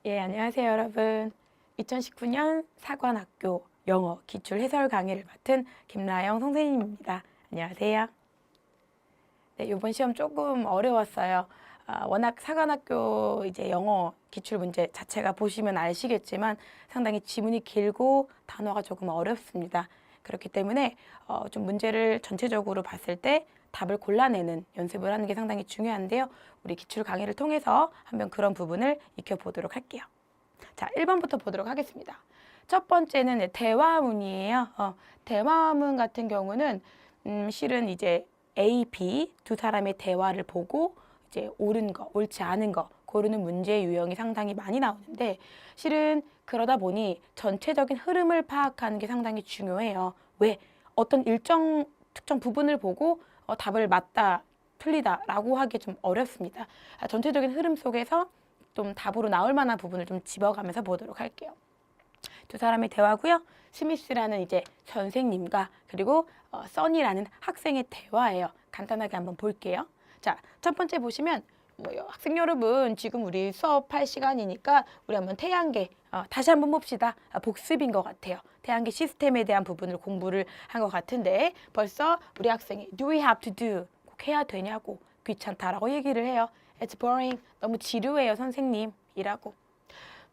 예, 안녕하세요, 여러분. 2019년 사관학교 영어 기출 해설 강의를 맡은 김나영 선생님입니다. 안녕하세요. 네, 이번 시험 조금 어려웠어요. 워낙 사관학교 이제 영어 기출 문제 자체가 보시면 아시겠지만 상당히 지문이 길고 단어가 조금 어렵습니다. 그렇기 때문에 좀 문제를 전체적으로 봤을 때 답을 골라내는 연습을 하는 게 상당히 중요한데요. 우리 기출 강의를 통해서 한번 그런 부분을 익혀보도록 할게요. 자, 1번부터 보도록 하겠습니다. 첫 번째는 대화문이에요. 대화문 같은 경우는 실은 이제 A, B 두 사람의 대화를 보고 이제 옳은 거, 옳지 않은 거 고르는 문제 유형이 상당히 많이 나오는데 실은 그러다 보니 전체적인 흐름을 파악하는 게 상당히 중요해요. 왜? 어떤 일정 특정 부분을 보고 답을 맞다, 틀리다라고 하기 좀 어렵습니다. 전체적인 흐름 속에서 좀 답으로 나올 만한 부분을 좀 집어가면서 보도록 할게요. 두 사람의 대화고요. 스미스라는 이제 선생님과 그리고 써니라는 학생의 대화예요. 간단하게 한번 볼게요. 자, 첫 번째 보시면 학생 여러분 지금 우리 수업할 시간이니까 우리 한번 태양계 다시 한번 봅시다. 복습인 것 같아요. 태양계 시스템에 대한 부분을 공부를 한 것 같은데 벌써 우리 학생이 do we have to do 꼭 해야 되냐고 귀찮다라고 얘기를 해요. It's boring. 너무 지루해요, 선생님이라고.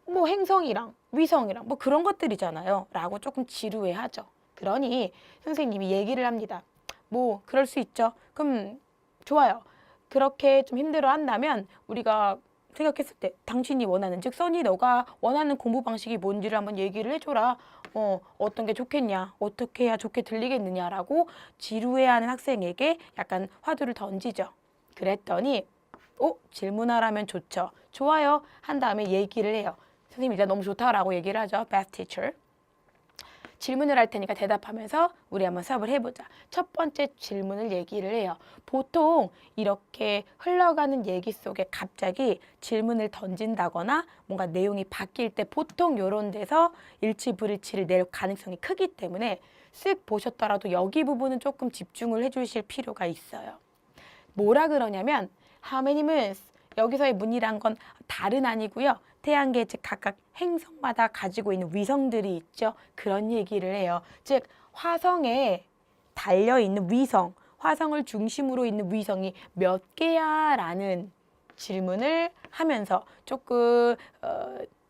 뭐 행성이랑 위성이랑 뭐 그런 것들이잖아요. 라고 조금 지루해하죠. 그러니 선생님이 얘기를 합니다. 뭐 그럴 수 있죠. 그럼 좋아요. 그렇게 좀 힘들어 한다면 우리가 생각했을 때 당신이 원하는 즉 써니 너가 원하는 공부 방식이 뭔지를 한번 얘기를 해줘라. 어떤 게 좋겠냐, 어떻게 해야 좋게 들리겠느냐라고 지루해하는 학생에게 약간 화두를 던지죠. 그랬더니 질문하라면 좋죠. 좋아요. 한 다음에 얘기를 해요. 선생님 일단 너무 좋다라고 얘기를 하죠. Best teacher. 질문을 할 테니까 대답하면서 우리 한번 수업을 해보자. 첫 번째 질문을 얘기를 해요. 보통 이렇게 흘러가는 얘기 속에 갑자기 질문을 던진다거나 뭔가 내용이 바뀔 때 보통 이런 데서 일치불일치를 낼 가능성이 크기 때문에 쓱 보셨더라도 여기 부분은 조금 집중을 해주실 필요가 있어요. 뭐라 그러냐면 How many moons? 여기서의 문이란 건 달은 아니고요. 태양계 즉 각각 행성마다 가지고 있는 위성들이 있죠. 그런 얘기를 해요. 즉 화성에 달려있는 위성, 화성을 중심으로 있는 위성이 몇 개야? 라는 질문을 하면서 조금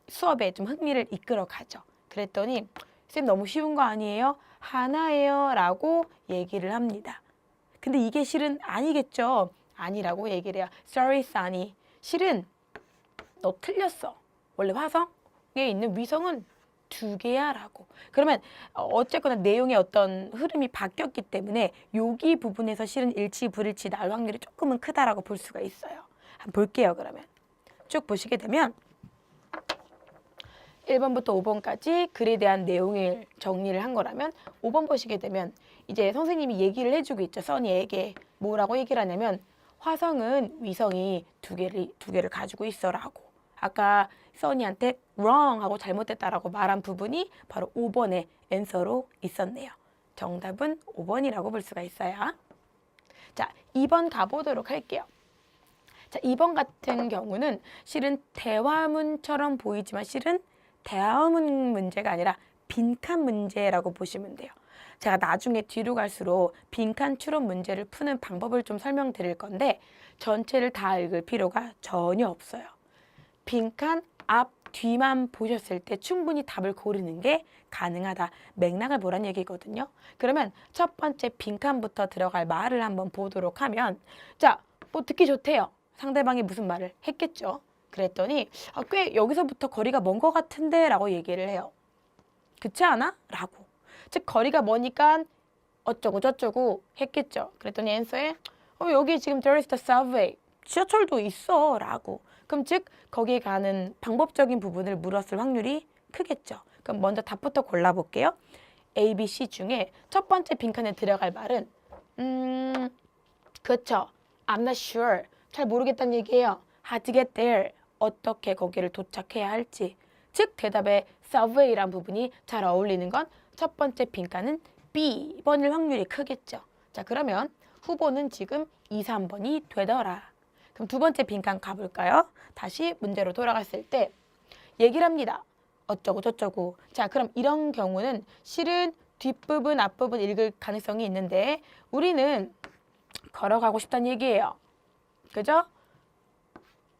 수업에 좀 흥미를 이끌어 가죠. 그랬더니 쌤 너무 쉬운 거 아니에요? 하나예요 라고 얘기를 합니다. 근데 이게 실은 아니겠죠. 아니라고 얘기를 해요. Sorry, Sunny. 실은 너 틀렸어. 원래 화성에 있는 위성은 2개야 라고. 그러면 어쨌거나 내용의 어떤 흐름이 바뀌었기 때문에 여기 부분에서 실은 일치불일치 나올 확률이 조금은 크다라고 볼 수가 있어요. 한번 볼게요, 그러면. 쭉 보시게 되면 1번부터 5번까지 글에 대한 내용을 정리를 한 거라면 5번 보시게 되면 이제 선생님이 얘기를 해주고 있죠. 써니에게 뭐라고 얘기를 하냐면 화성은 위성이 두 개를 가지고 있어라고. 아까 써니한테 wrong 하고 잘못됐다라고 말한 부분이 바로 5번의 앤서로 있었네요. 정답은 5번이라고 볼 수가 있어요. 자, 2번 가보도록 할게요. 자, 2번 같은 경우는 실은 대화문처럼 보이지만 실은 대화문 문제가 아니라 빈칸 문제라고 보시면 돼요. 제가 나중에 뒤로 갈수록 빈칸 추론 문제를 푸는 방법을 좀 설명드릴 건데 전체를 다 읽을 필요가 전혀 없어요. 빈칸 앞, 뒤만 보셨을 때 충분히 답을 고르는 게 가능하다. 맥락을 보란 얘기거든요. 그러면 첫 번째 빈칸부터 들어갈 말을 한번 보도록 하면 자, 뭐 듣기 좋대요. 상대방이 무슨 말을 했겠죠. 그랬더니 꽤 여기서부터 거리가 먼 것 같은데 라고 얘기를 해요. 그렇지 않아? 라고. 즉 거리가 머니까 어쩌고 저쩌고 했겠죠. 그랬더니 앤서에 여기 지금 there is the subway. 지하철도 있어 라고. 그럼 즉 거기에 가는 방법적인 부분을 물었을 확률이 크겠죠. 그럼 먼저 답부터 골라볼게요. A, B, C 중에 첫 번째 빈칸에 들어갈 말은 그렇죠. I'm not sure. 잘 모르겠다는 얘기예요. How to get there. 어떻게 거기를 도착해야 할지. 즉 대답에 subway란 부분이 잘 어울리는 건 첫 번째 빈칸은 B번일 확률이 크겠죠. 자, 그러면 후보는 지금 2, 3번이 되더라. 그럼 두 번째 빈칸 가볼까요? 다시 문제로 돌아갔을 때 얘기를 합니다. 어쩌고 저쩌고. 자, 그럼 이런 경우는 실은 뒷부분, 앞부분 읽을 가능성이 있는데 우리는 걸어가고 싶다는 얘기예요. 그죠?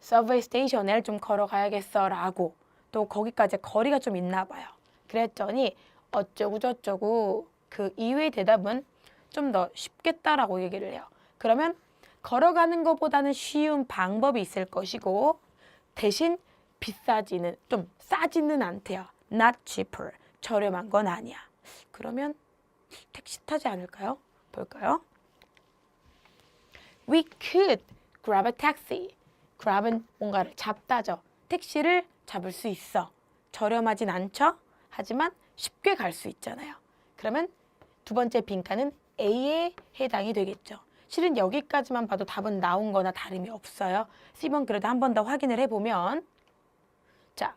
서브웨이 스테이션을 좀 걸어가야겠어 라고 또 거기까지 거리가 좀 있나 봐요. 그랬더니 어쩌고 저쩌고 그 이외의 대답은 좀 더 쉽겠다라고 얘기를 해요. 그러면 걸어가는 것보다는 쉬운 방법이 있을 것이고 대신 비싸지는 좀 싸지는 않대요. Not cheaper. 저렴한 건 아니야. 그러면 택시 타지 않을까요? 볼까요? We could grab a taxi. grab은 뭔가를 잡다죠. 택시를 잡을 수 있어. 저렴하진 않죠? 하지만 쉽게 갈 수 있잖아요. 그러면 두 번째 빈칸은 A에 해당이 되겠죠. 실은 여기까지만 봐도 답은 나온 거나 다름이 없어요. C번 그래도 한 번 더 확인을 해보면 자,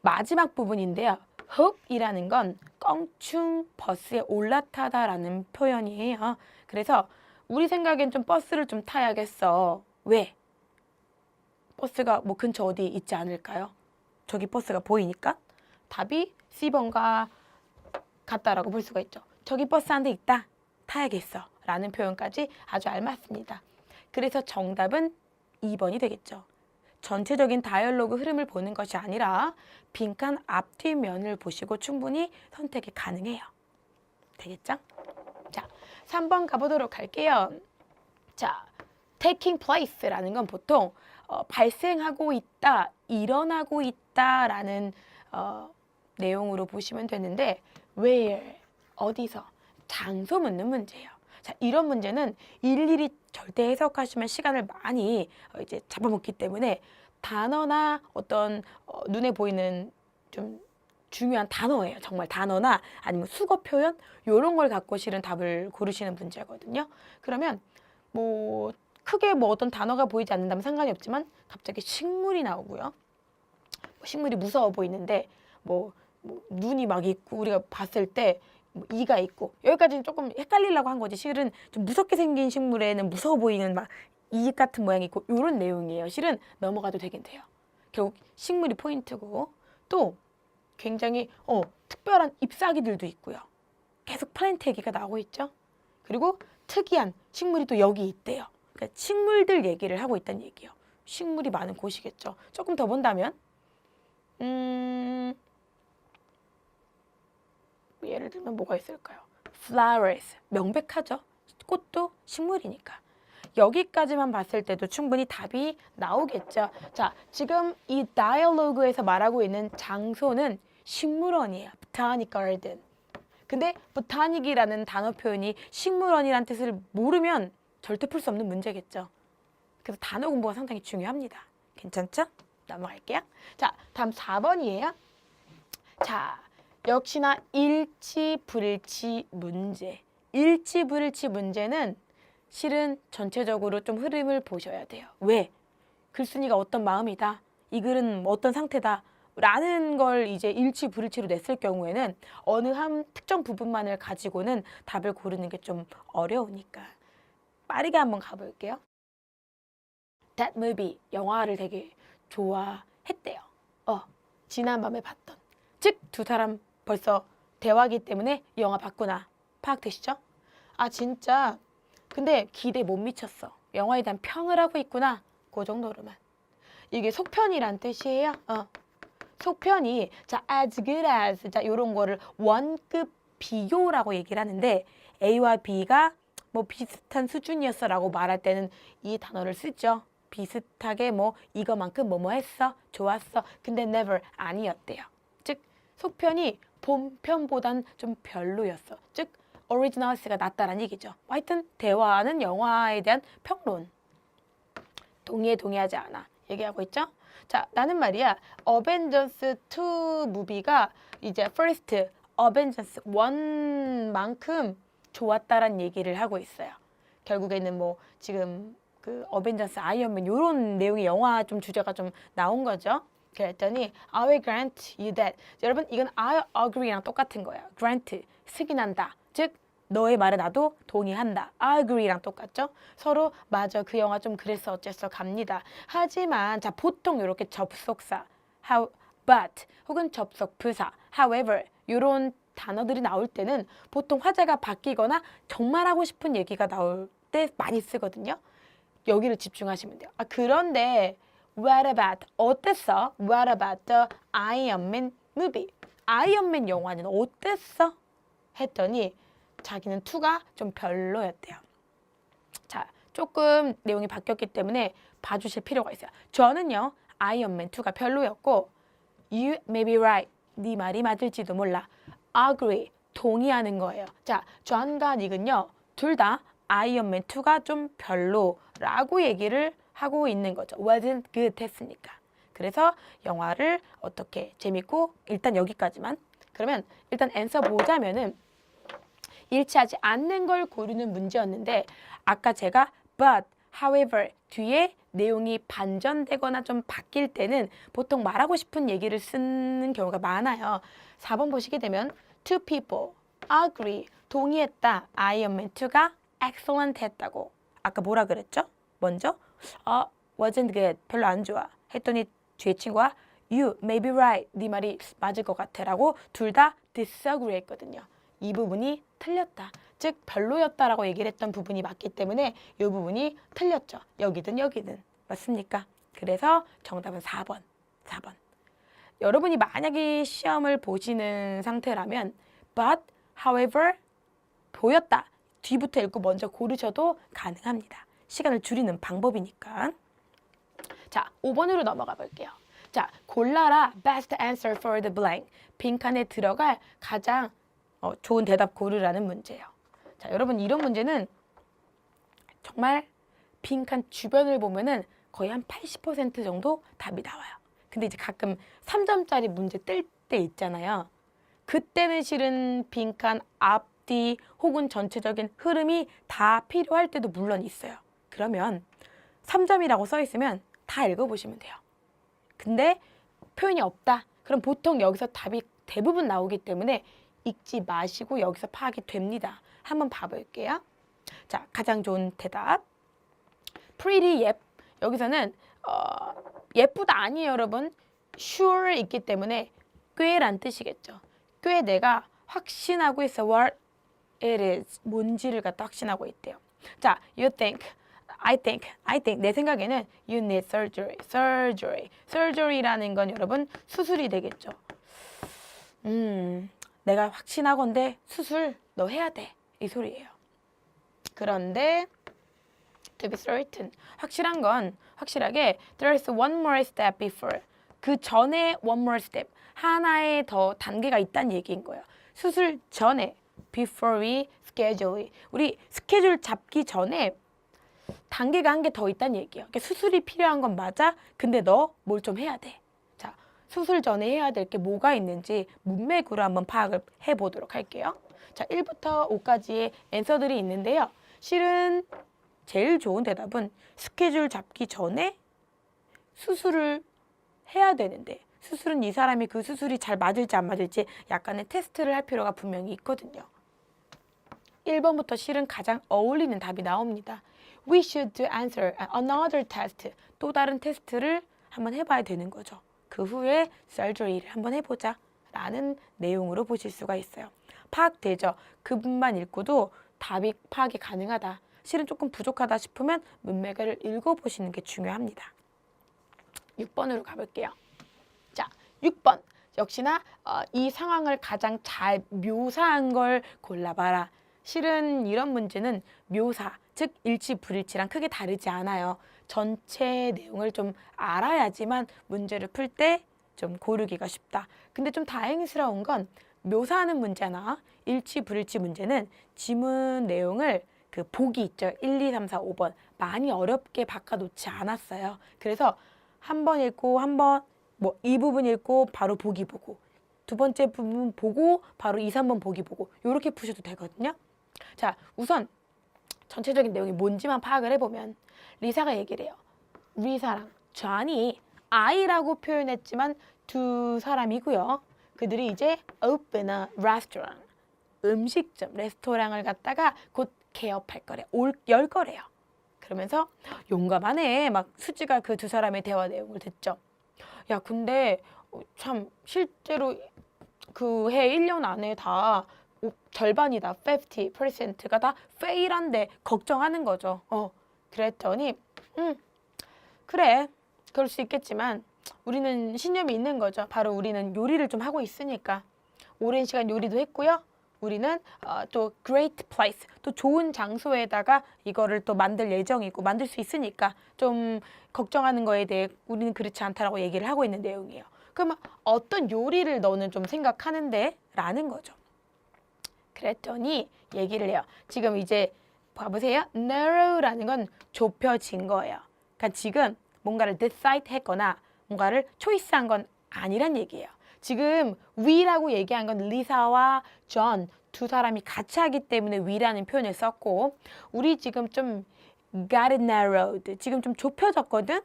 마지막 부분인데요. hope이라는 건 껑충 버스에 올라타다라는 표현이에요. 그래서 우리 생각엔 좀 버스를 좀 타야겠어. 왜? 버스가 뭐 근처 어디 있지 않을까요? 저기 버스가 보이니까 답이 C번과 같다라고 볼 수가 있죠. 저기 버스 한 대 있다. 타야겠어. 라는 표현까지 아주 알맞습니다. 그래서 정답은 2번이 되겠죠. 전체적인 다이얼로그 흐름을 보는 것이 아니라 빈칸 앞뒷면을 보시고 충분히 선택이 가능해요. 되겠죠? 자, 3번 가보도록 할게요. 자, taking place라는 건 보통 발생하고 있다, 일어나고 있다라는 내용으로 보시면 되는데 where, 어디서, 장소 묻는 문제예요. 자, 이런 문제는 일일이 절대 해석하시면 시간을 많이 이제 잡아먹기 때문에 단어나 어떤 눈에 보이는 좀 중요한 단어예요. 정말 단어나 아니면 수거 표현 이런 걸 갖고 실은 답을 고르시는 문제거든요. 그러면 뭐 크게 뭐 어떤 단어가 보이지 않는다면 상관이 없지만 갑자기 식물이 나오고요. 식물이 무서워 보이는데 뭐 눈이 막 있고 우리가 봤을 때 뭐 이가 있고 여기까지는 조금 헷갈리려고 한 거지. 실은 좀 무섭게 생긴 식물에는 무서워 보이는 막 이 같은 모양이 있고 이런 내용이에요. 실은 넘어가도 되긴 돼요. 결국 식물이 포인트고 또 굉장히 특별한 잎사귀들도 있고요. 계속 플랜트 얘기가 나오고 있죠. 그리고 특이한 식물이 또 여기 있대요. 그러니까 식물들 얘기를 하고 있다는 얘기예요. 식물이 많은 곳이겠죠. 조금 더 본다면 예를 들면 뭐가 있을까요? flowers, 명백하죠. 꽃도 식물이니까. 여기까지만 봤을 때도 충분히 답이 나오겠죠. 자, 지금 이 다이얼로그에서 말하고 있는 장소는 식물원이에요. botanic garden. 근데 botanic이라는 단어 표현이 식물원이라는 뜻을 모르면 절대 풀 수 없는 문제겠죠. 그래서 단어 공부가 상당히 중요합니다. 괜찮죠? 넘어갈게요. 자, 다음 4번이에요. 자, 역시나 일치, 불일치 문제. 일치, 불일치 문제는 실은 전체적으로 좀 흐름을 보셔야 돼요. 왜? 글쓴이가 어떤 마음이다. 이 글은 어떤 상태다. 라는 걸 이제 일치, 불일치로 냈을 경우에는 어느 한 특정 부분만을 가지고는 답을 고르는 게 좀 어려우니까. 빠르게 한번 가볼게요. That movie, 영화를 되게 좋아했대요. 지난밤에 봤던. 즉, 두 사람 벌써 대화기 때문에 영화 봤구나. 파악되시죠? 아, 진짜. 근데 기대 못 미쳤어. 영화에 대한 평을 하고 있구나. 그 정도로만. 이게 속편이란 뜻이에요. 속편이 자 as good as 자 요런 거를 원급 비교라고 얘기를 하는데 A와 B가 뭐 비슷한 수준이었어라고 말할 때는 이 단어를 쓰죠. 비슷하게 뭐 이거만큼 뭐뭐 했어, 좋았어. 근데 never 아니었대요. 즉 속편이 본편보단 좀 별로였어. 즉 오리지널스가 낫다라는 얘기죠. 하여튼 대화는 영화에 대한 평론. 동의하지 않아. 얘기하고 있죠? 자, 나는 말이야. 어벤져스 2 무비가 이제 first 어벤져스 1만큼 좋았다란 얘기를 하고 있어요. 결국에는 뭐 지금 그 어벤져스 아이언맨 요런 내용의 영화 좀 주제가 좀 나온 거죠. 그랬더니 I will grant you that. 여러분 이건 I agree랑 똑같은 거예요. grant 승인한다. 즉 너의 말에 나도 동의한다. I agree랑 똑같죠? 서로 맞아 그 영화 좀 그랬어 어쨌어 갑니다. 하지만 자 보통 이렇게 접속사 how but 혹은 접속 부사, however 이런 단어들이 나올 때는 보통 화제가 바뀌거나 정말 하고 싶은 얘기가 나올 때 많이 쓰거든요. 여기를 집중하시면 돼요. 그런데 what about 어땠어? What about the Iron Man movie? 아이언맨 영화는 어땠어? 했더니 자기는 2가 좀 별로였대요. 자, 조금 내용이 바뀌었기 때문에 봐주실 필요가 있어요. 저는요, 아이언맨 2가 별로였고 You may be right. 네 말이 맞을지도 몰라. Agree. 동의하는 거예요. 자, 존과 닉은요, 둘 다 아이언맨 2가 좀 별로라고 얘기를 하고 있는 거죠. wasn't good 했으니까. 그래서 영화를 어떻게 재밌고 일단 여기까지만. 그러면 일단 앤서 보자면은 일치하지 않는 걸 고르는 문제였는데 아까 제가 but, however 뒤에 내용이 반전되거나 좀 바뀔 때는 보통 말하고 싶은 얘기를 쓰는 경우가 많아요. 4번 보시게 되면 two people agree 동의했다. 아이언맨 2가 excellent 했다고. 아까 뭐라 그랬죠? 먼저 wasn't good 별로 안 좋아 했더니 뒤에 친구가 you may be right 네 말이 맞을 것 같아 라고 둘 다 disagree 했거든요. 이 부분이 틀렸다. 즉 별로였다라고 얘기를 했던 부분이 맞기 때문에 이 부분이 틀렸죠. 여기든 여기든. 맞습니까? 그래서 정답은 4번. 4번. 여러분이 만약에 시험을 보시는 상태라면 but, however, 보였다. 뒤부터 읽고 먼저 고르셔도 가능합니다. 시간을 줄이는 방법이니까. 자, 5번으로 넘어가 볼게요. 자, 골라라 best answer for the blank. 빈칸에 들어갈 가장 좋은 대답 고르라는 문제예요. 자, 여러분 이런 문제는 정말 빈칸 주변을 보면은 거의 한 80% 정도 답이 나와요. 근데 이제 가끔 3점짜리 문제 뜰 때 있잖아요. 그때는 실은 빈칸 앞뒤 혹은 전체적인 흐름이 다 필요할 때도 물론 있어요. 그러면 3점이라고 써 있으면 다 읽어보시면 돼요. 근데 표현이 없다. 그럼 보통 여기서 답이 대부분 나오기 때문에 읽지 마시고 여기서 파악이 됩니다. 한번 봐볼게요. 자, 가장 좋은 대답. pretty 여기서는 예쁘다 아니에요, 여러분. sure 있기 때문에 꽤란 뜻이겠죠. 꽤 내가 확신하고 있어. what it is. 뭔지를 갖다 확신하고 있대요. 자, you think, I think. 내 생각에는 you need surgery. surgery라는 건 여러분 수술이 되겠죠. 내가 확신하건대 수술 너 해야 돼. 이 소리예요. 그런데 to be certain 확실한 건 확실하게 there's one more step before 그 전에 one more step 하나의 더 단계가 있다는 얘기인 거예요. 수술 전에 before we schedule 우리 스케줄 잡기 전에 단계가 한 개 더 있다는 얘기예요. 그러니까 수술이 필요한 건 맞아. 근데 너 뭘 좀 해야 돼. 자, 수술 전에 해야 될 게 뭐가 있는지 문맥으로 한번 파악을 해보도록 할게요. 자, 1부터 5까지의 앤서들이 있는데요. 실은 제일 좋은 대답은 스케줄 잡기 전에 수술을 해야 되는데 수술은 이 사람이 그 수술이 잘 맞을지 안 맞을지 약간의 테스트를 할 필요가 분명히 있거든요. 1번부터 실은 가장 어울리는 답이 나옵니다. We should answer another test. 또 다른 테스트를 한번 해봐야 되는 거죠. 그 후에 surgery를 한번 해보자 라는 내용으로 보실 수가 있어요. 파악되죠? 그 부분만 읽고도 답이 파악이 가능하다. 실은 조금 부족하다 싶으면 문맥을 읽어보시는 게 중요합니다. 6번으로 가볼게요. 자, 6번. 역시나 이 상황을 가장 잘 묘사한 걸 골라봐라. 실은 이런 문제는 묘사, 즉 일치 불일치랑 크게 다르지 않아요. 전체 내용을 좀 알아야지만 문제를 풀 때 좀 고르기가 쉽다. 근데 좀 다행스러운 건 묘사하는 문제나 일치 불일치 문제는 지문 내용을 그 보기 있죠. 1, 2, 3, 4, 5번 많이 어렵게 바꿔놓지 않았어요. 그래서 한 번 읽고 한 번 뭐 이 부분 읽고 바로 보기 보고 두 번째 부분 보고 바로 2, 3번 보기 보고 이렇게 푸셔도 되거든요. 자, 우선 전체적인 내용이 뭔지만 파악을 해보면 리사가 얘기를 해요. 리사랑 존이 I라고 표현했지만 두 사람이고요. 그들이 이제 open a restaurant, 음식점, 레스토랑을 갖다가 곧 개업할 거래, 열 거래요. 그러면서 용감하네. 막 수지가 그 두 사람의 대화 내용을 듣죠. 야, 근데 참 실제로 그 해 1년 안에 다 절반이다. 50%가 다 fail한데 걱정하는 거죠. 그랬더니 그래. 그럴 수 있겠지만 우리는 신념이 있는 거죠. 바로 우리는 요리를 좀 하고 있으니까. 오랜 시간 요리도 했고요. 우리는 또 great place, 또 좋은 장소에다가 이거를 또 만들 예정이고 만들 수 있으니까 좀 걱정하는 거에 대해 우리는 그렇지 않다라고 얘기를 하고 있는 내용이에요. 그러면 어떤 요리를 너는 좀 생각하는데? 라는 거죠. 그랬더니 얘기를 해요. 지금 이제 봐보세요. narrow라는 건 좁혀진 거예요. 그러니까 지금 뭔가를 decide 했거나 뭔가를 초이스한 건 아니란 얘기예요. 지금 we라고 얘기한 건 리사와 존 두 사람이 같이 하기 때문에 we라는 표현을 썼고 우리 지금 좀 got it narrowed. 지금 좀 좁혀졌거든.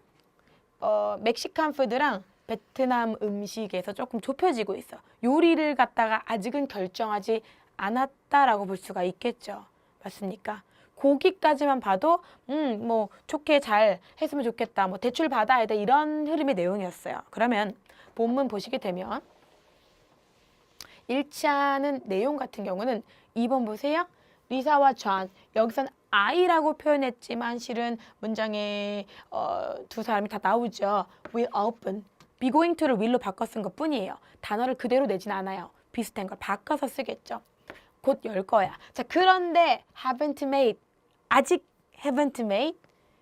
멕시칸 푸드랑 베트남 음식에서 조금 좁혀지고 있어. 요리를 갖다가 아직은 결정하지 않았다라고 볼 수가 있겠죠. 맞습니까? 고기까지만 봐도 뭐 좋게 잘 했으면 좋겠다. 뭐 대출 받아야 돼. 이런 흐름의 내용이었어요. 그러면 본문 보시게 되면 1차는 내용 같은 경우는 2번 보세요. 리사와 존. 여기선 I라고 표현했지만 실은 문장에 두 사람이 다 나오죠. will open. be going to를 will로 바꿔 쓴 것 뿐이에요. 단어를 그대로 내진 않아요. 비슷한 걸 바꿔서 쓰겠죠. 곧 열 거야. 자, 그런데 haven't made. 아직 haven't made.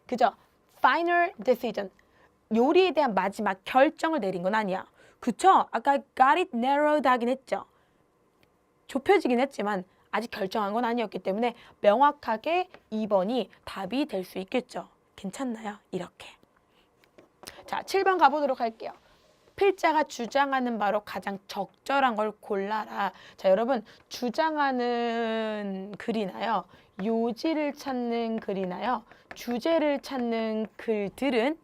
그죠? final decision. 요리에 대한 마지막 결정을 내린 건 아니야. 그쵸? 아까 got it narrowed 하긴 했죠. 좁혀지긴 했지만 아직 결정한 건 아니었기 때문에 명확하게 2번이 답이 될 수 있겠죠. 괜찮나요? 이렇게. 자, 7번 가보도록 할게요. 필자가 주장하는 바로 가장 적절한 걸 골라라. 자, 여러분 주장하는 글이나요. 요지를 찾는 글이나요. 주제를 찾는 글들은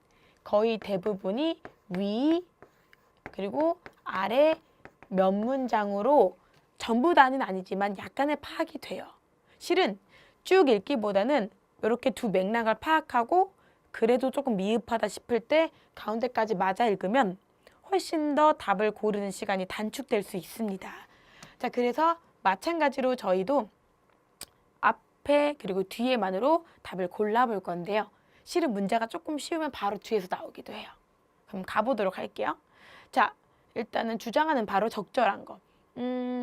거의 대부분이 위 그리고 아래 몇 문장으로 전부 다는 아니지만 약간의 파악이 돼요. 실은 쭉 읽기보다는 이렇게 두 맥락을 파악하고 그래도 조금 미흡하다 싶을 때 가운데까지 맞아 읽으면 훨씬 더 답을 고르는 시간이 단축될 수 있습니다. 자, 그래서 마찬가지로 저희도 앞에 그리고 뒤에만으로 답을 골라볼 건데요. 실은 문제가 조금 쉬우면 바로 뒤에서 나오기도 해요. 그럼 가보도록 할게요. 자, 일단은 주장하는 바로 적절한 거.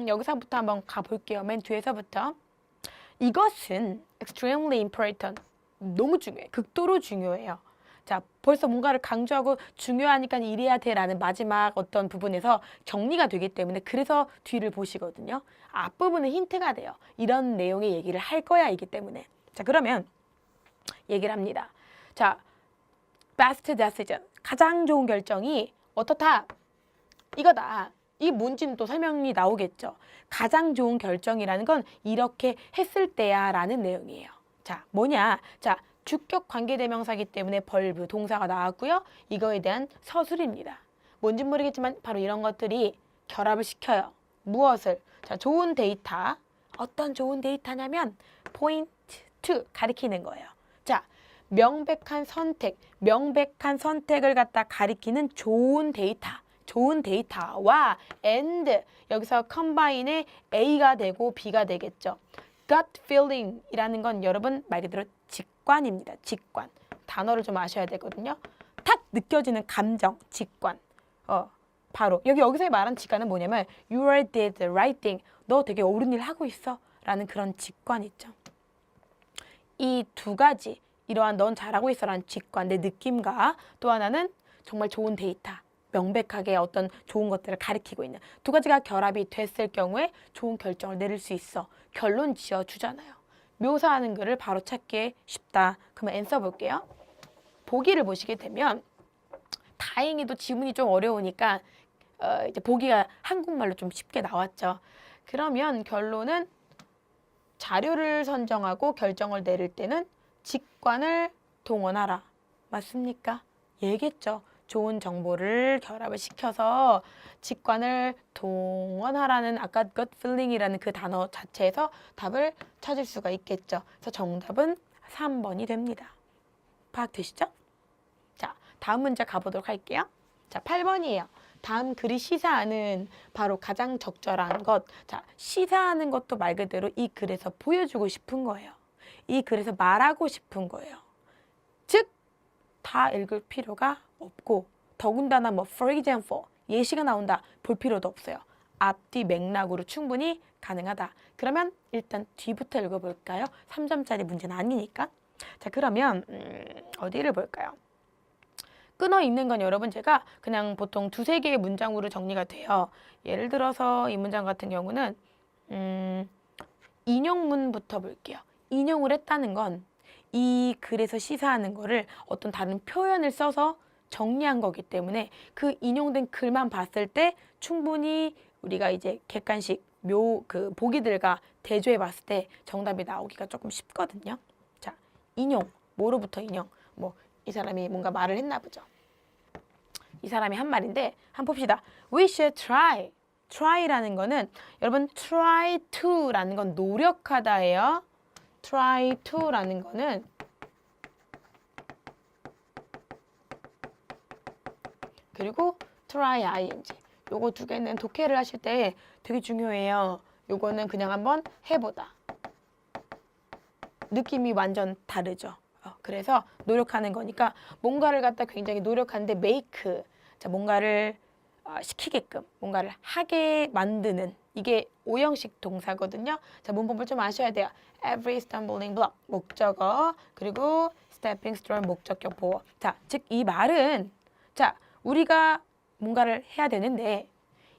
여기서부터 한번 가볼게요. 맨 뒤에서부터. 이것은 extremely important. 너무 중요해. 극도로 중요해요. 자, 벌써 뭔가를 강조하고 중요하니까 이래야 돼라는 마지막 어떤 부분에서 정리가 되기 때문에 그래서 뒤를 보시거든요. 앞부분은 힌트가 돼요. 이런 내용의 얘기를 할 거야 이기 때문에. 자, 그러면 얘기를 합니다. 자, best decision. 가장 좋은 결정이 어떻다? 이거다. 이게 뭔지는 또 설명이 나오겠죠. 가장 좋은 결정이라는 건 이렇게 했을 때야 라는 내용이에요. 자, 뭐냐? 자, 주격 관계대명사이기 때문에 벌브 동사가 나왔고요. 이거에 대한 서술입니다. 뭔지 모르겠지만 바로 이런 것들이 결합을 시켜요. 무엇을? 자, 좋은 데이터. 어떤 좋은 데이터냐면 point to 가리키는 거예요. 자, 명백한 선택을 갖다 가리키는 좋은 데이터. 좋은 데이터와 and 여기서 combine의 A가 되고 B가 되겠죠. gut feeling이라는 건 여러분 말 그대로 직관입니다. 직관. 단어를 좀 아셔야 되거든요. 탁 느껴지는 감정, 직관. 바로 여기서 말한 직관은 뭐냐면 you are did the right thing. 너 되게 옳은 일 하고 있어. 라는 그런 직관 있죠. 이 두 가지 이러한 넌 잘하고 있어 라는 직관, 내 느낌과 또 하나는 정말 좋은 데이터. 명백하게 어떤 좋은 것들을 가리키고 있는 두 가지가 결합이 됐을 경우에 좋은 결정을 내릴 수 있어. 결론 지어주잖아요. 묘사하는 글을 바로 찾기 쉽다. 그러면 N 써볼게요. 보기를 보시게 되면 다행히도 지문이 좀 어려우니까 이제 보기가 한국말로 좀 쉽게 나왔죠. 그러면 결론은 자료를 선정하고 결정을 내릴 때는 직관을 동원하라. 맞습니까? 얘겠죠. 좋은 정보를 결합을 시켜서 직관을 동원하라는 아까 gut feeling이라는 그 단어 자체에서 답을 찾을 수가 있겠죠. 그래서 정답은 3번이 됩니다. 파악되시죠? 자, 다음 문제 가보도록 할게요. 자, 8번이에요. 다음 글이 시사하는 바로 가장 적절한 것. 자, 시사하는 것도 말 그대로 이 글에서 보여주고 싶은 거예요. 이 글에서 말하고 싶은 거예요. 즉, 다 읽을 필요가 없고 더군다나 뭐 for example, 예시가 나온다 볼 필요도 없어요. 앞뒤 맥락으로 충분히 가능하다. 그러면 일단 뒤부터 읽어볼까요? 3점짜리 문제는 아니니까. 자, 그러면 어디를 볼까요? 끊어 읽는 건 여러분 제가 그냥 보통 두세 개의 문장으로 정리가 돼요. 예를 들어서 이 문장 같은 경우는 인용문부터 볼게요. 인용을 했다는 건 이 글에서 시사하는 거를 어떤 다른 표현을 써서 정리한 거기 때문에 그 인용된 글만 봤을 때 충분히 우리가 이제 객관식 그 보기들과 대조해 봤을 때 정답이 나오기가 조금 쉽거든요. 자, 인용. 뭐로부터 인용? 뭐 이 사람이 뭔가 말을 했나 보죠. 이 사람이 한 말인데 한번 봅시다. We should try. try라는 거는 여러분 try to라는 건 노력하다예요. try to라는 거는 그리고 try ing. 요거 두 개는 독해를 하실 때 되게 중요해요. 요거는 그냥 한번 해보다. 느낌이 완전 다르죠. 그래서 노력하는 거니까 뭔가를 갖다 굉장히 노력하는데 make. 자, 뭔가를 시키게끔, 뭔가를 하게 만드는 이게 오형식 동사거든요. 자, 문법을 좀 아셔야 돼요. Every stumbling block, 목적어, 그리고 stepping stone, 목적격 보어. 자, 즉 이 말은 자, 우리가 뭔가를 해야 되는데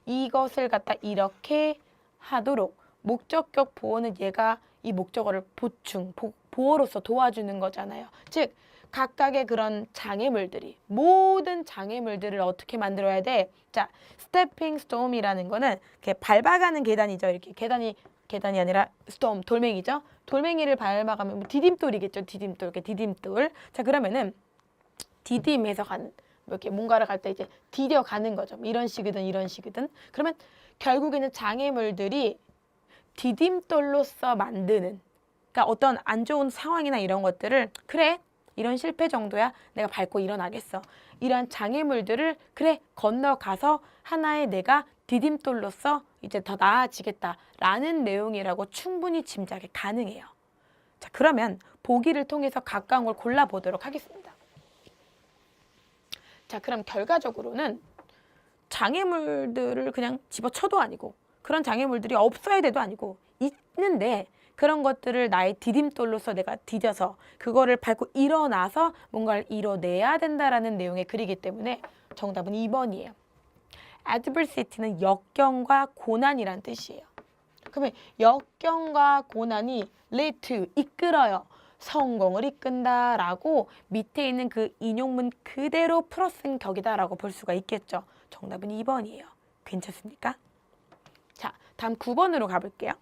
이것을 갖다 이렇게 하도록 목적격 보어는 얘가 이 목적어를 보충, 보어로서 도와주는 거잖아요. 즉 각각의 그런 장애물들이 모든 장애물들을 어떻게 만들어야 돼? 자, 스태핑 스톰이라는 거는 이렇게 밟아가는 계단이죠. 이렇게 계단이 아니라 스톰 돌멩이죠. 돌멩이를 밟아가면 뭐 디딤돌이겠죠. 디딤돌 이렇게 디딤돌. 자, 그러면은 디딤해서 가는 뭐 이렇게 뭔가를 갈 때 이제 디뎌가는 거죠. 이런 식이든 이런 식이든. 그러면 결국에는 장애물들이 디딤돌로서 만드는 그러니까 어떤 안 좋은 상황이나 이런 것들을 그래 이런 실패 정도야 내가 밟고 일어나겠어. 이러한 장애물들을 그래 건너가서 하나의 내가 디딤돌로서 이제 더 나아지겠다라는 내용이라고 충분히 짐작이 가능해요. 자, 그러면 보기를 통해서 가까운 걸 골라보도록 하겠습니다. 자, 그럼 결과적으로는 장애물들을 그냥 집어쳐도 아니고 그런 장애물들이 없어야 돼도 아니고 있는데 그런 것들을 나의 디딤돌로서 내가 디뎌서 그거를 밟고 일어나서 뭔가를 이뤄내야 된다라는 내용의 글이기 때문에 정답은 2번이에요. adversity는 역경과 고난이란 뜻이에요. 그러면 역경과 고난이 lead to, 이끌어요. 성공을 이끈다라고 밑에 있는 그 인용문 그대로 풀어 쓴 격이다라고 볼 수가 있겠죠. 정답은 2번이에요. 괜찮습니까? 자, 다음 9번으로 가볼게요.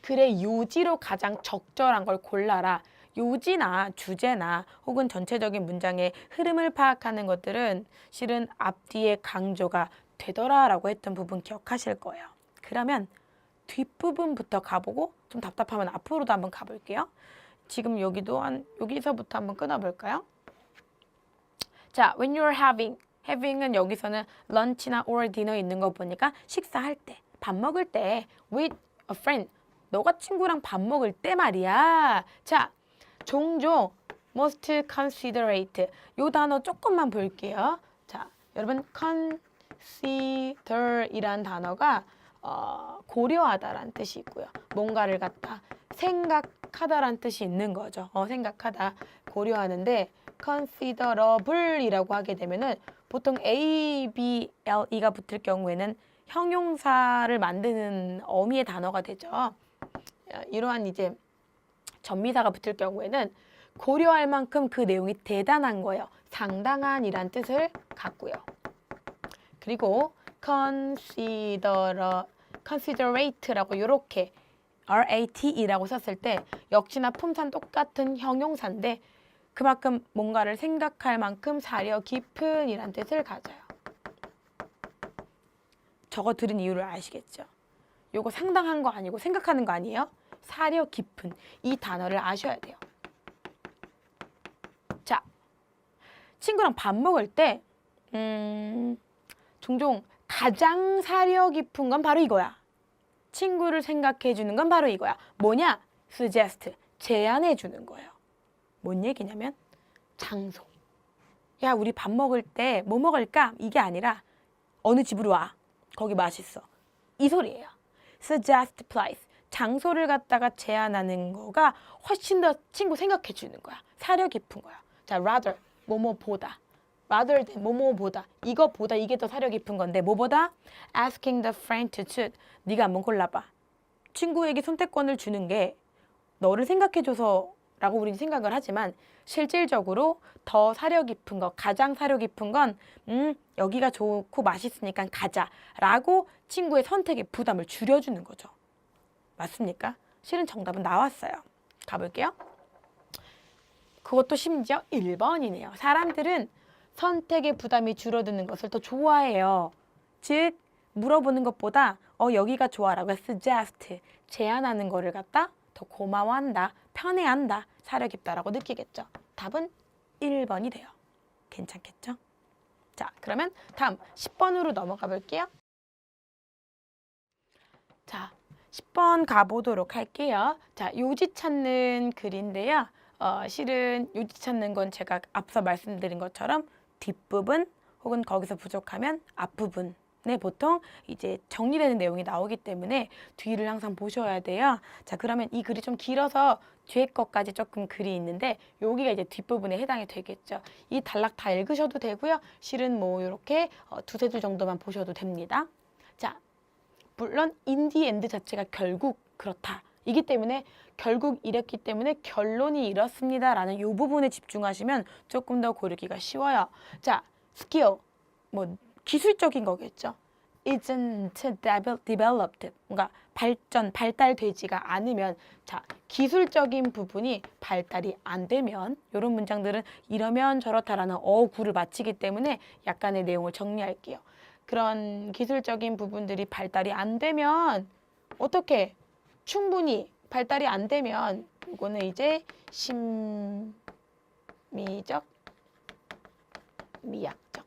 글의 요지로 가장 적절한 걸 골라라. 요지나 주제나 혹은 전체적인 문장의 흐름을 파악하는 것들은 실은 앞뒤의 강조가 되더라라고 했던 부분 기억하실 거예요. 그러면 뒷부분부터 가보고 좀 답답하면 앞으로도 한번 가볼게요. 지금 여기서부터 한번 끊어볼까요? 자, when you're having은 여기서는 lunch나 or dinner 있는 거 보니까 식사할 때, 밥 먹을 때 with a friend, 너가 친구랑 밥 먹을 때 말이야. 자, 종종 most considerate 요 단어 조금만 볼게요. 자, 여러분 consider 이란 단어가 고려하다라는 뜻이 있고요. 뭔가를 갖다 생각하다라는 뜻이 있는 거죠. 생각하다, 고려하는데 considerable이라고 하게 되면은 보통 A, B, L, E가 붙을 경우에는 형용사를 만드는 어미의 단어가 되죠. 이러한 이제 전미사가 붙을 경우에는 고려할 만큼 그 내용이 대단한 거예요. 상당한이란 뜻을 갖고요. 그리고 considerate라고 이렇게 rate라고 썼을 때 역시나 품산 똑같은 형용사인데 그만큼 뭔가를 생각할 만큼 사려 깊은 이란 뜻을 가져요. 저거 들은 이유를 아시겠죠? 요거 상당한 거 아니고 생각하는 거 아니에요? 사려 깊은 이 단어를 아셔야 돼요. 자, 친구랑 밥 먹을 때 종종 가장 사려 깊은 건 바로 이거야. 친구를 생각해 주는 건 바로 이거야. 뭐냐? suggest, 제안해 주는 거예요. 뭔 얘기냐면 장소. 야, 우리 밥 먹을 때 뭐 먹을까? 이게 아니라 어느 집으로 와. 거기 맛있어. 이 소리예요. suggest place. 장소를 갖다가 제안하는 거가 훨씬 더 친구 생각해 주는 거야. 사려 깊은 거야. 자, rather, 뭐뭐보다. rather than, 뭐뭐보다. 이거보다 이게 더 사려 깊은 건데 뭐보다? asking the friend to choose. 네가 한번 골라봐. 친구에게 선택권을 주는 게 너를 생각해줘서 라고 우리는 생각을 하지만 실질적으로 더 사려 깊은 거, 가장 사려 깊은 건 여기가 좋고 맛있으니까 가자 라고 친구의 선택의 부담을 줄여주는 거죠. 맞습니까? 실은 정답은 나왔어요. 가볼게요. 그것도 심지어 1번이네요. 사람들은 선택의 부담이 줄어드는 것을 더 좋아해요. 즉 물어보는 것보다 여기가 좋아라고 suggest, 제안하는 거를 갖다 더 고마워한다, 편해한다, 사려 깊다라고 느끼겠죠. 답은 1번이 돼요. 괜찮겠죠? 자, 그러면 다음 10번으로 넘어가 볼게요. 자, 10번 가보도록 할게요. 자, 요지 찾는 글인데요. 실은 요지 찾는 건 제가 앞서 말씀드린 것처럼 뒷부분 혹은 거기서 부족하면 앞부분에 보통 이제 정리되는 내용이 나오기 때문에 뒤를 항상 보셔야 돼요. 자, 그러면 이 글이 좀 길어서 뒤에 것까지 조금 글이 있는데 여기가 이제 뒷부분에 해당이 되겠죠. 이 단락 다 읽으셔도 되고요. 실은 뭐 이렇게 두세 줄 정도만 보셔도 됩니다. 자, 물론 in the end 자체가 결국 그렇다. 이기 때문에 결국 이랬기 때문에 결론이 이렇습니다 라는 이 부분에 집중하시면 조금 더 고르기가 쉬워요. 자, skill, 뭐 기술적인 거겠죠. isn't developed, 뭔가 발달되지가 않으면, 자, 기술적인 부분이 발달이 안 되면 이런 문장들은 이러면 저렇다라는 어구를 마치기 때문에 약간의 내용을 정리할게요. 그런 기술적인 부분들이 발달이 안 되면 어떻게 충분히 발달이 안 되면 이거는 이제 심미적, 미학적,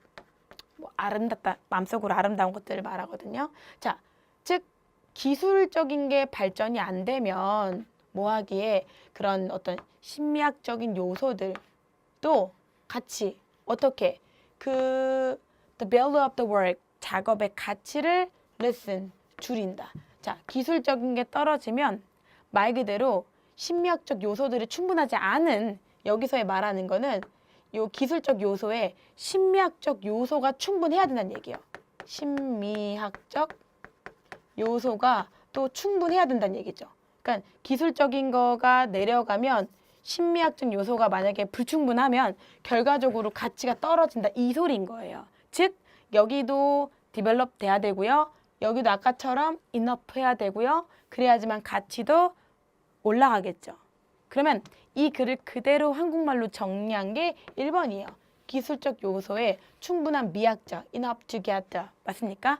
뭐 아름답다, 마음속으로 아름다운 것들을 말하거든요. 자, 즉 기술적인 게 발전이 안 되면 뭐 하기에 그런 어떤 심리학적인 요소들도 같이 어떻게 the value of the work, 작업의 가치를 lessen, 줄인다. 자, 기술적인 게 떨어지면 말 그대로 심리학적 요소들이 충분하지 않은, 여기서의 말하는 거는 요 기술적 요소에 심리학적 요소가 충분해야 된다는 얘기예요. 심리학적 요소가 또 충분해야 된다는 얘기죠. 그러니까 기술적인 거가 내려가면 심리학적 요소가 만약에 불충분하면 결과적으로 가치가 떨어진다, 이 소리인 거예요. 즉 여기도 디벨롭 돼야 되고요. 여기도 아까처럼 enough 해야 되고요. 그래야지만 가치도 올라가겠죠. 그러면 이 글을 그대로 한국말로 정리한 게 1번이에요. 기술적 요소에 충분한 미학적, enough together. 맞습니까?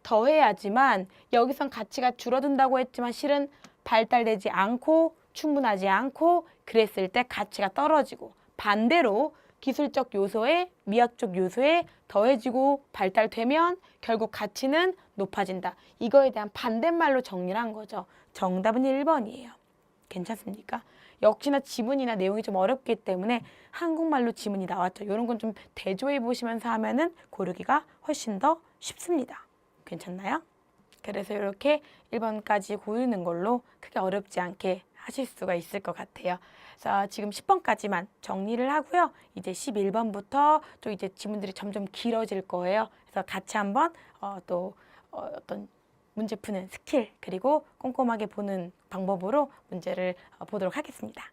더해야지만 여기선 가치가 줄어든다고 했지만 실은 발달되지 않고 충분하지 않고 그랬을 때 가치가 떨어지고, 반대로 기술적 요소에 미학적 요소에 더해지고 발달되면 결국 가치는 높아진다. 이거에 대한 반대말로 정리를 한 거죠. 정답은 1번이에요. 괜찮습니까? 역시나 지문이나 내용이 좀 어렵기 때문에 한국말로 지문이 나왔죠. 이런 건 좀 대조해 보시면서 하면은 고르기가 훨씬 더 쉽습니다. 괜찮나요? 그래서 이렇게 1번까지 고르는 걸로 크게 어렵지 않게 하실 수가 있을 것 같아요. 그래서 지금 10번까지만 정리를 하고요. 이제 11번부터 또 이제 지문들이 점점 길어질 거예요. 그래서 같이 한번 어떤 문제 푸는 스킬, 그리고 꼼꼼하게 보는 방법으로 문제를 보도록 하겠습니다.